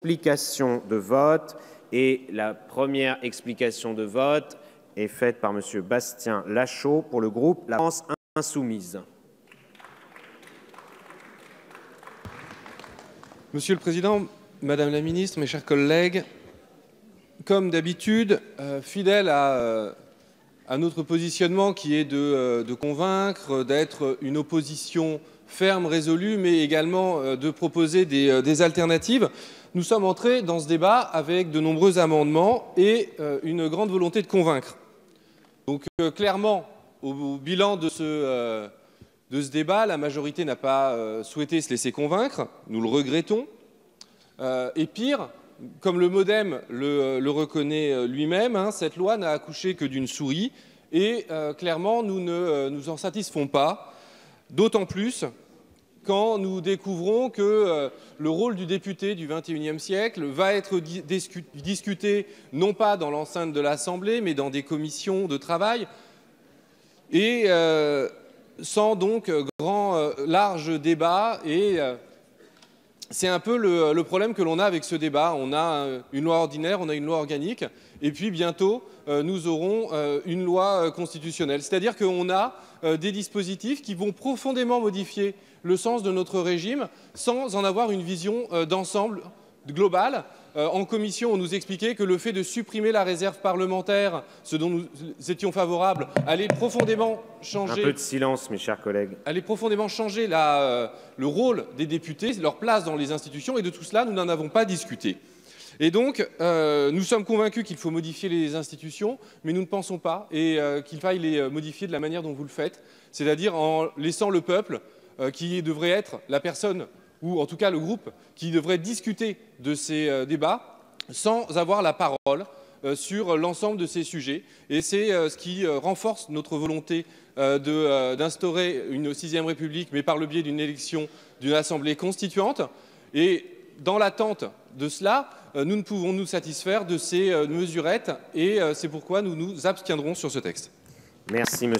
Explication de vote. Et la première explication de vote est faite par M. Bastien Lachaud pour le groupe La France Insoumise. Monsieur le Président, Madame la Ministre, mes chers collègues, comme d'habitude, fidèle à notre positionnement qui est de convaincre, d'être une opposition ferme, résolue, mais également de proposer des alternatives, nous sommes entrés dans ce débat avec de nombreux amendements et une grande volonté de convaincre. Donc clairement, au bilan de ce débat, la majorité n'a pas souhaité se laisser convaincre, nous le regrettons. Et pire, comme le MoDem le reconnaît lui-même, cette loi n'a accouché que d'une souris et clairement nous ne nous en satisfaisons pas, d'autant plus quand nous découvrons que le rôle du député du XXIe siècle va être discuté non pas dans l'enceinte de l'Assemblée mais dans des commissions de travail et sans donc large débat et c'est un peu le problème que l'on a avec ce débat. On a une loi ordinaire, on a une loi organique, et puis bientôt, nous aurons une loi constitutionnelle. C'est-à-dire qu'on a des dispositifs qui vont profondément modifier le sens de notre régime sans en avoir une vision d'ensemble globale. En commission, on nous expliquait que le fait de supprimer la réserve parlementaire, ce dont nous étions favorables, allait profondément changer... Un peu de silence, mes chers collègues. Allait profondément changer le rôle des députés, leur place dans les institutions, et de tout cela, nous n'en avons pas discuté. Et donc, nous sommes convaincus qu'il faut modifier les institutions, mais nous ne pensons pas qu'il faille les modifier de la manière dont vous le faites, c'est-à-dire en laissant le peuple, qui devrait être la personne, ou en tout cas le groupe, qui devrait discuter de ces débats sans avoir la parole sur l'ensemble de ces sujets. Et c'est ce qui renforce notre volonté d'instaurer une 6e République, mais par le biais d'une élection d'une Assemblée constituante. Et dans l'attente de cela, nous ne pouvons nous satisfaire de ces mesurettes et c'est pourquoi nous nous abstiendrons sur ce texte. Merci, monsieur.